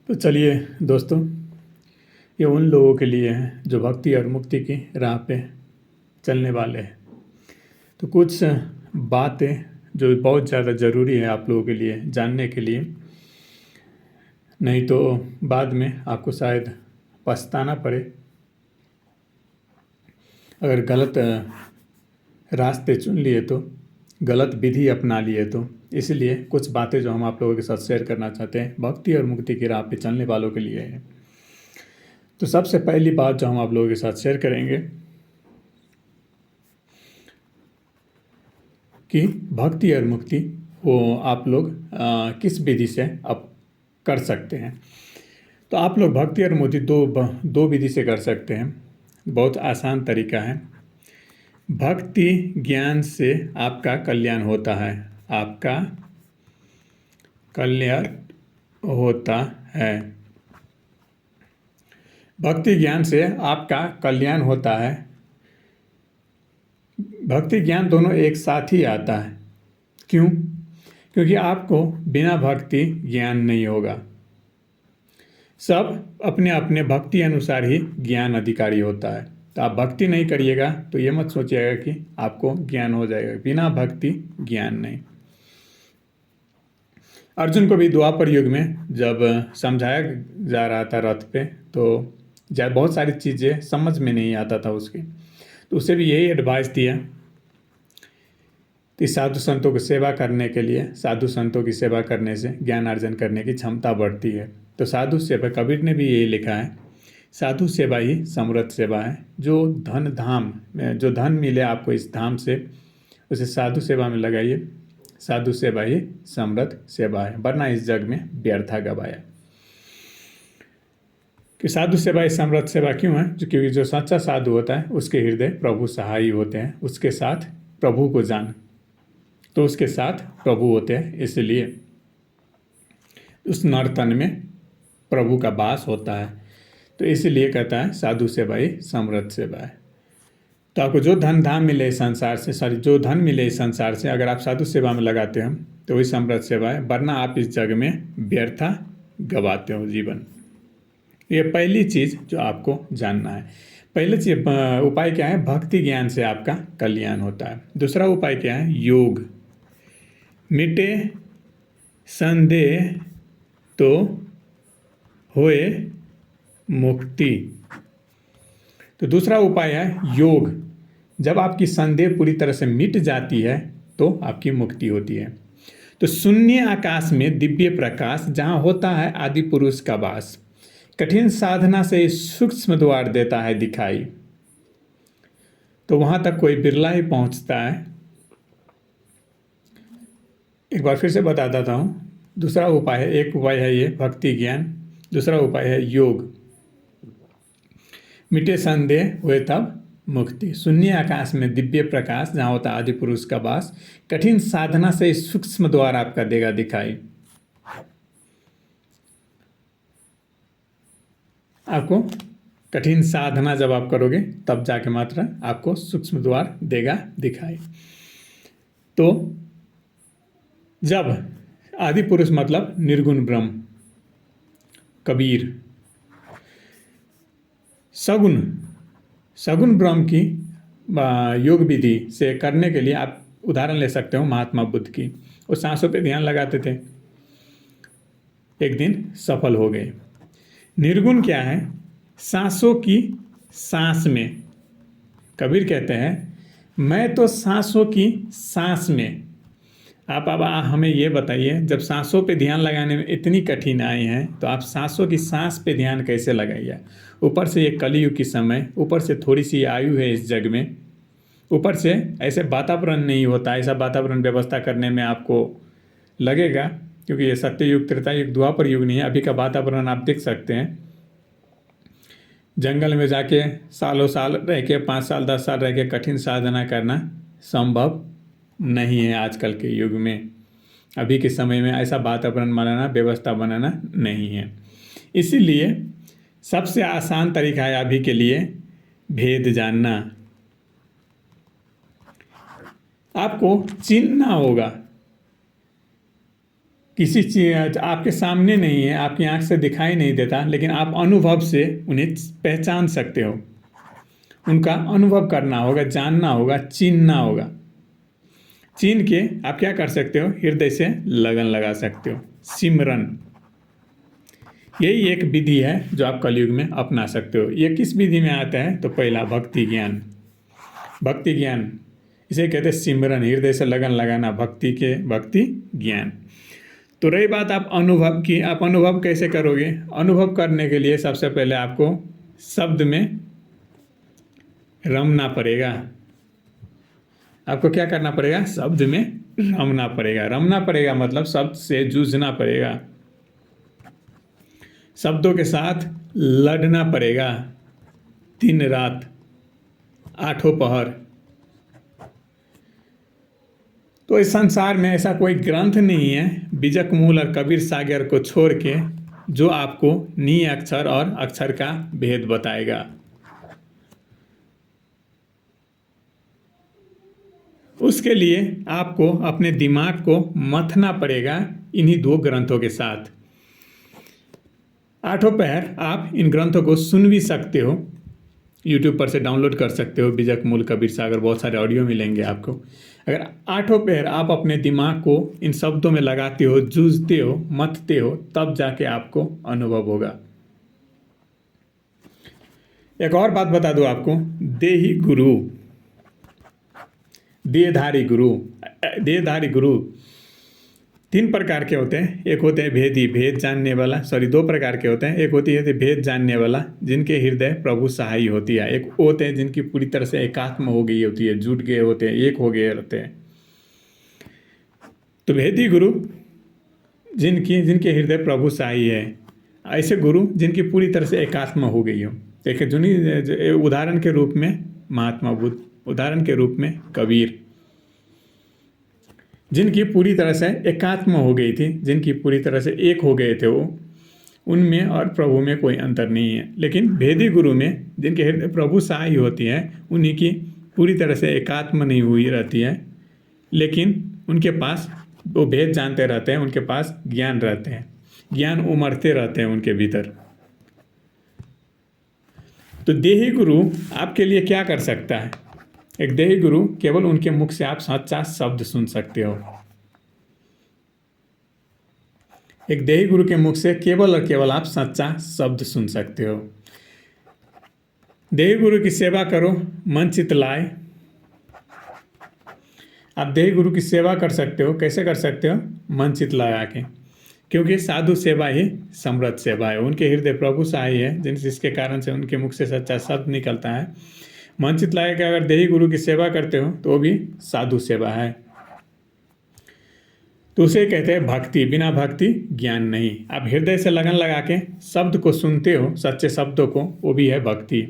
तो चलिए दोस्तों, ये उन लोगों के लिए है जो भक्ति और मुक्ति की राह पे चलने वाले हैं। तो कुछ बातें जो बहुत ज़्यादा ज़रूरी है आप लोगों के लिए जानने के लिए, नहीं तो बाद में आपको शायद पछताना पड़े अगर गलत रास्ते चुन लिए तो, गलत विधि अपना लिए तो। इसलिए कुछ बातें जो हम आप लोगों के साथ शेयर करना चाहते हैं भक्ति और मुक्ति की राह पे चलने वालों के लिए है। तो सबसे पहली बात जो हम आप लोगों के साथ शेयर करेंगे कि भक्ति और मुक्ति वो आप लोग किस विधि से अब कर सकते हैं। तो आप लोग भक्ति और मुक्ति दो विधि से कर सकते हैं। बहुत आसान तरीका है। भक्ति ज्ञान से आपका कल्याण होता है, आपका कल्याण होता है। भक्ति ज्ञान से आपका कल्याण होता है। भक्ति ज्ञान दोनों एक साथ ही आता है। क्यों? क्योंकि आपको बिना भक्ति ज्ञान नहीं होगा। सब अपने अपने भक्ति अनुसार ही ज्ञान अधिकारी होता है। तो आप भक्ति नहीं करिएगा तो ये मत सोचिएगा कि आपको ज्ञान हो जाएगा। बिना भक्ति ज्ञान नहीं। अर्जुन को भी द्वापर युग में जब समझाया जा रहा था रथ पे, तो बहुत सारी चीज़ें समझ में नहीं आता था उसकी, तो उसे भी यही एडवाइस दिया कि साधु संतों की सेवा करने के लिए, साधु संतों की सेवा करने से ज्ञान अर्जन करने की क्षमता बढ़ती है। तो साधु सेवा, कबीर ने भी यही लिखा है, साधु सेवा ही समृद्ध सेवा है। जो धन मिले आपको इस धाम से, उसे साधु सेवा में लगाइए। साधु सेवा ही समृद्ध सेवा है, वरना इस जग में व्यर्था गवाया। कि साधु सेवा ही समृद्ध सेवा क्यों है? क्योंकि जो सच्चा साधु होता है उसके हृदय प्रभु सहाय होते हैं। उसके साथ प्रभु को जान तो उसके साथ प्रभु होते हैं, इसलिए उस नर्तन में प्रभु का वास होता है। तो इसलिए कहता है साधु सेवा ही समृद्ध सेवा है। तो आपको जो धन मिले संसार से, जो धन मिले इस संसार से, अगर आप साधु सेवा में लगाते हो तो वही समृद्ध सेवा है, वरना आप इस जग में व्यर्था गवाते हो जीवन। ये पहली चीज़ जो आपको जानना है। पहले चीज उपाय क्या है? भक्ति ज्ञान से आपका कल्याण होता है। दूसरा उपाय क्या है? योग। मिटे संदेह तो होए मुक्ति। तो दूसरा उपाय है योग। जब आपकी संदेह पूरी तरह से मिट जाती है तो आपकी मुक्ति होती है। तो शून्य आकाश में दिव्य प्रकाश जहाँ होता है आदि पुरुष का वास, कठिन साधना से सूक्ष्म द्वार देता है दिखाई। तो वहाँ तक कोई बिरला ही पहुँचता है। एक बार फिर से बता देता हूँ। दूसरा उपाय है, एक उपाय है ये भक्ति ज्ञान, दूसरा उपाय है योग। मिटे संदेह हुए तब मुक्ति। शून्य आकाश में दिव्य प्रकाश जहाँ होता आदि पुरुष का वास, कठिन साधना से सूक्ष्म द्वार आपका देगा दिखाई। आपको कठिन साधना जब आप करोगे तब जाके मात्र आपको सूक्ष्म द्वार देगा दिखाई। तो जब आदि पुरुष मतलब निर्गुण ब्रह्म, कबीर, सगुण ब्रह्म की योग विधि से करने के लिए आप उदाहरण ले सकते हो महात्मा बुद्ध की। वो सांसों पे ध्यान लगाते थे, एक दिन सफल हो गए। निर्गुण क्या है? सांसों की सांस में। कबीर कहते हैं मैं तो सांसों की सांस में। आप अब हमें ये बताइए, जब सांसों पे ध्यान लगाने में इतनी कठिनाई है तो आप सांसों की सांस पे ध्यान कैसे लगाइए? ऊपर से ये कलयुग की समय, ऊपर से थोड़ी सी आयु है इस जग में, ऊपर से ऐसे वातावरण नहीं होता। ऐसा वातावरण व्यवस्था करने में आपको लगेगा, क्योंकि ये सत्ययुग, त्रेता युग, द्वापर युग नहीं है। अभी का वातावरण आप देख सकते हैं। जंगल में जाके सालों साल रह के, 5 साल 10 साल रह के कठिन साधना करना संभव नहीं है आजकल के युग में। अभी के समय में ऐसा वातावरण बनाना, व्यवस्था बनाना नहीं है। इसीलिए सबसे आसान तरीका है अभी के लिए भेद जानना। आपको चिन्हना होगा किसी चीज आपके सामने नहीं है, आपकी आंख से दिखाई नहीं देता, लेकिन आप अनुभव से उन्हें पहचान सकते हो। उनका अनुभव करना होगा, जानना होगा, चिन्हना होगा। चिन्ह के आप क्या कर सकते हो? हृदय से लगन लगा सकते हो, सिमरन। यही एक विधि है जो आप कलयुग में अपना सकते हो। ये किस विधि में आता है? तो पहला भक्ति ज्ञान। भक्ति ज्ञान इसे कहते हैं सिमरन, हृदय से लगन लगाना, भक्ति ज्ञान। तो रही बात आप अनुभव की, आप अनुभव कैसे करोगे? अनुभव करने के लिए सबसे पहले आपको शब्द में रमना पड़ेगा। आपको क्या करना पड़ेगा? शब्द में रमना पड़ेगा। रमना पड़ेगा मतलब शब्द से जूझना पड़ेगा, शब्दों के साथ लड़ना पड़ेगा, दिन रात, आठों पहर। तो इस संसार में ऐसा कोई ग्रंथ नहीं है बीजक मूल और कबीर सागर को छोड़ के जो आपको नी अक्षर और अक्षर का भेद बताएगा। उसके लिए आपको अपने दिमाग को मथना पड़ेगा इन्हीं दो ग्रंथों के साथ। आठों पहर आप इन ग्रंथों को सुन भी सकते हो, यूट्यूब पर से डाउनलोड कर सकते हो। बीजक मूल कबीर सागर, बहुत सारे ऑडियो मिलेंगे आपको। अगर आठों पहर आप अपने दिमाग को इन शब्दों में लगाते हो, जूझते हो, मथते हो, तब जाके आपको अनुभव होगा। एक और बात बता दूं आपको, देही गुरु, देहधारी गुरु। देहधारी गुरु तीन प्रकार के होते हैं। एक होते हैं भेदी, भेद जानने वाला, दो प्रकार के होते हैं। एक होती है भेद जानने वाला, जिनके हृदय प्रभु सहाई होती है। एक होते हैं जिनकी पूरी तरह से एकात्म हो गई होती है, जुट गए होते हैं, एक हो गए होते हैं। तो भेदी गुरु जिनके हृदय प्रभु सहाई है, ऐसे गुरु जिनकी पूरी तरह से एकात्म हो गई हो। देखिए, जिन्हीं उदाहरण के रूप में महात्मा बुद्ध, उदाहरण के रूप में कबीर, जिनकी पूरी तरह से एकात्म हो गई थी, जिनकी पूरी तरह से एक हो गए थे वो, उनमें और प्रभु में कोई अंतर नहीं है। लेकिन भेदी गुरु में जिनके हृदय प्रभु सहाय होती है, उन्हीं की पूरी तरह से एकात्म नहीं हुई रहती है, लेकिन उनके पास वो भेद जानते रहते हैं, उनके पास ज्ञान रहते हैं, ज्ञान उमड़ते रहते हैं उनके भीतर। तो देही गुरु आपके लिए क्या कर सकता है? एक देही गुरु, केवल उनके मुख से आप सच्चा शब्द सुन सकते हो। एक देही गुरु के मुख से केवल और केवल आप सच्चा शब्द सुन सकते हो। देही गुरु की सेवा करो, मन चित लाए। आप देही गुरु की सेवा कर सकते हो। कैसे कर सकते हो? मन चित लगा के, क्योंकि साधु सेवा ही समृद्ध सेवा है। उनके हृदय प्रभु सहाय है, जिसके कारण से उनके मुख से सच्चा शब्द निकलता है। मन चित लगा के अगर देही गुरु की सेवा करते हो तो वो भी साधु सेवा है। तो उसे कहते हैं भक्ति। बिना भक्ति ज्ञान नहीं। आप हृदय से लगन लगा के शब्द को सुनते हो, सच्चे शब्दों को, वो भी है भक्ति।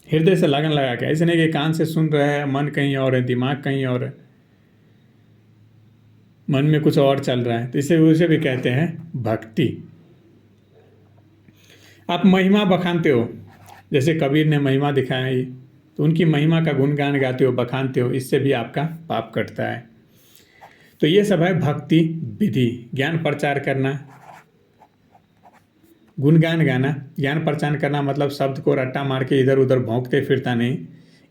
हृदय से लगन लगा के, ऐसे नहीं कि कान से सुन रहे हैं, मन कहीं और है, दिमाग कहीं और है, मन में कुछ और चल रहा है, तो इसे उसे भी कहते हैं भक्ति। आप महिमा बखानते हो, जैसे कबीर ने महिमा दिखाई, तो उनकी महिमा का गुणगान गाते हो, बखानते हो, इससे भी आपका पाप कटता है। तो ये सब है भक्ति विधि। ज्ञान प्रचार करना, गुणगान गाना। ज्ञान प्रचार करना मतलब शब्द को रट्टा मार के इधर उधर भौंकते फिरता नहीं।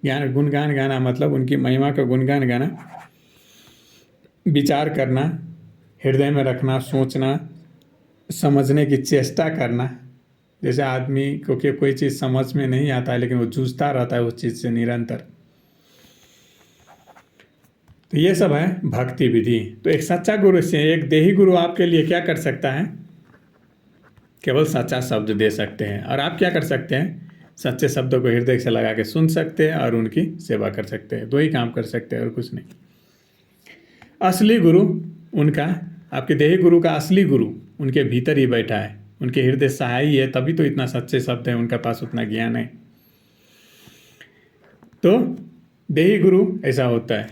ज्ञान गुणगान गाना मतलब उनकी महिमा का गुणगान गाना, विचार करना, हृदय में रखना, सोचना, समझने की चेष्टा करना। जैसे आदमी को कि कोई चीज़ समझ में नहीं आता है, लेकिन वो जूझता रहता है उस चीज़ से निरंतर। तो ये सब है भक्ति विधि। तो एक सच्चा गुरु से, एक देही गुरु आपके लिए क्या कर सकता है? केवल सच्चा शब्द दे सकते हैं। और आप क्या कर सकते हैं? सच्चे शब्दों को हृदय से लगा के सुन सकते हैं और उनकी सेवा कर सकते हैं। दो ही काम कर सकते हैं और कुछ नहीं। असली गुरु उनका, आपके देही गुरु का असली गुरु उनके भीतर ही बैठा है, उनके हृदय सहाय है, तभी तो इतना सच्चे शब्द है, उनका पास उतना ज्ञान है। तो देही गुरु ऐसा होता है,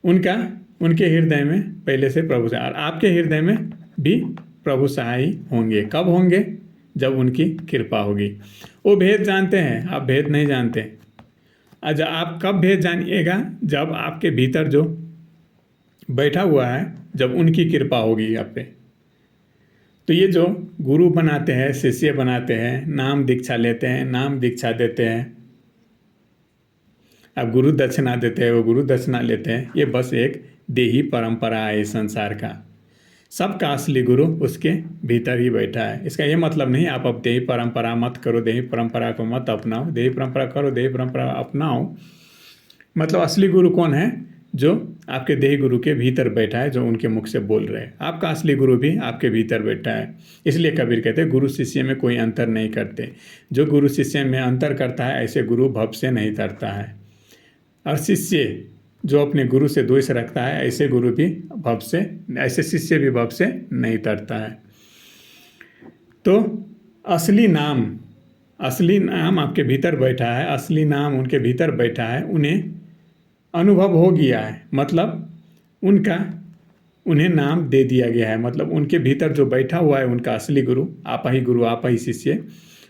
उनके हृदय में पहले से प्रभु से, और आपके हृदय में भी प्रभु सहाय होंगे। कब होंगे? जब उनकी कृपा होगी। वो भेद जानते हैं, आप भेद नहीं जानते। आज आप कब भेद जानिएगा? जब आपके भीतर जो बैठा हुआ है, जब उनकी कृपा होगी आप पे। तो ये जो गुरु बनाते हैं, शिष्य बनाते हैं, नाम दीक्षा लेते हैं, नाम दीक्षा देते हैं, अब गुरु दक्षिणा देते हैं, वो गुरु दक्षिणा लेते हैं, ये बस एक देही परंपरा है इस संसार का। सबका असली गुरु उसके भीतर ही बैठा है। इसका ये मतलब नहीं आप अब देही परंपरा मत करो, देही परंपरा को मत अपनाओ। देही परंपरा करो, देही परंपरा अपनाओ। मतलब असली गुरु कौन है? जो आपके देही गुरु के भीतर बैठा है, जो उनके मुख से बोल रहे हैं। आपका असली गुरु भी आपके भीतर बैठा है। इसलिए कबीर कहते हैं गुरु शिष्य में कोई अंतर नहीं करते। जो गुरु शिष्य में अंतर करता है, ऐसे गुरु भव से नहीं तरता है। और शिष्य जो अपने गुरु से द्वेष रखता है, ऐसे गुरु भी भव से, ऐसे शिष्य भी भव से नहीं तरता है। तो असली नाम आपके भीतर बैठा है, असली नाम उनके भीतर बैठा है, उन्हें अनुभव हो गया है। मतलब उन्हें नाम दे दिया गया है। मतलब उनके भीतर जो बैठा हुआ है उनका असली गुरु, आपा ही गुरु, आपा ही शिष्य,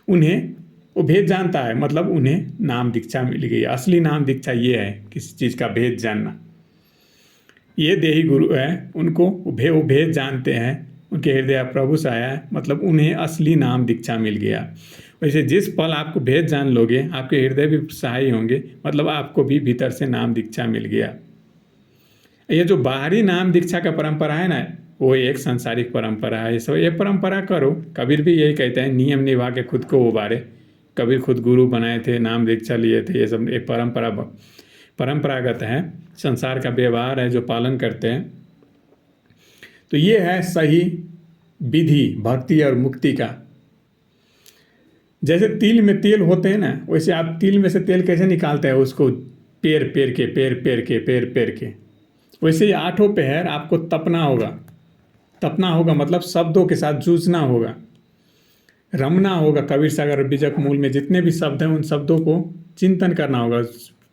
उन्हें वो भेद जानता है। मतलब उन्हें नाम दीक्षा मिल गई। असली नाम दीक्षा ये है, किसी चीज़ का भेद जानना। ये देही गुरु है, उनको वो भेद जानते हैं, उनके हृदय प्रभु से आया है, मतलब उन्हें असली नाम दीक्षा मिल गया। वैसे जिस पल आपको भेद जान लोगे, आपके हृदय भी सहाय होंगे, मतलब आपको भी भीतर से नाम दीक्षा मिल गया। ये जो बाहरी नाम दीक्षा का परंपरा है ना, वो एक सांसारिक परंपरा है। सब ये परंपरा करो। कबीर भी यही कहते हैं, नियम निभा के खुद को उबारे। कबीर खुद गुरु बनाए थे, नाम दीक्षा लिए थे। ये सब एक परंपरागत है, संसार का व्यवहार है जो पालन करते हैं। तो ये है सही विधि भक्ति और मुक्ति का। जैसे तिल में तेल होते हैं ना, वैसे आप तिल में से तेल कैसे निकालते हैं? उसको पेर पेर के वैसे ही आठों पहर आपको तपना होगा। मतलब शब्दों के साथ जूझना होगा, रमना होगा। कबीर सागर बीजक मूल में जितने भी शब्द हैं, उन शब्दों को चिंतन करना होगा,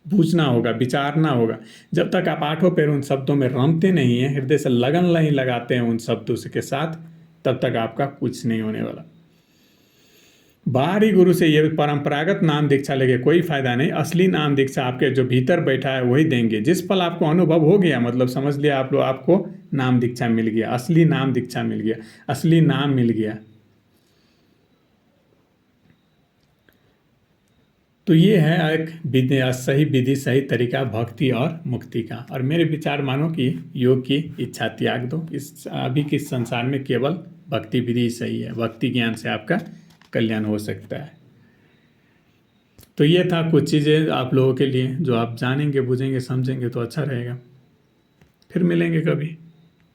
बूझना होगा, विचारना होगा। जब तक आप आठों पैर उन शब्दों में रमते नहीं हैं, हृदय से लगन नहीं लगाते हैं उन शब्दों के साथ, तब तक आपका कुछ नहीं होने वाला। बाहरी गुरु से ये परंपरागत नाम दीक्षा लेके कोई फायदा नहीं। असली नाम दीक्षा आपके जो भीतर बैठा है वही देंगे। जिस पल आपको अनुभव हो गया, मतलब समझ लिया आप लोग, आपको नाम दीक्षा मिल गया, असली नाम दीक्षा मिल गया, असली नाम मिल गया। तो ये है एक विधि, सही विधि, सही तरीका भक्ति और मुक्ति का। और मेरे विचार मानो कि योग की इच्छा त्याग दो। इस अभी के संसार में केवल भक्ति विधि सही है। भक्ति ज्ञान से आपका कल्याण हो सकता है। तो ये था कुछ चीज़ें आप लोगों के लिए, जो आप जानेंगे, बुझेंगे, समझेंगे तो अच्छा रहेगा। फिर मिलेंगे कभी।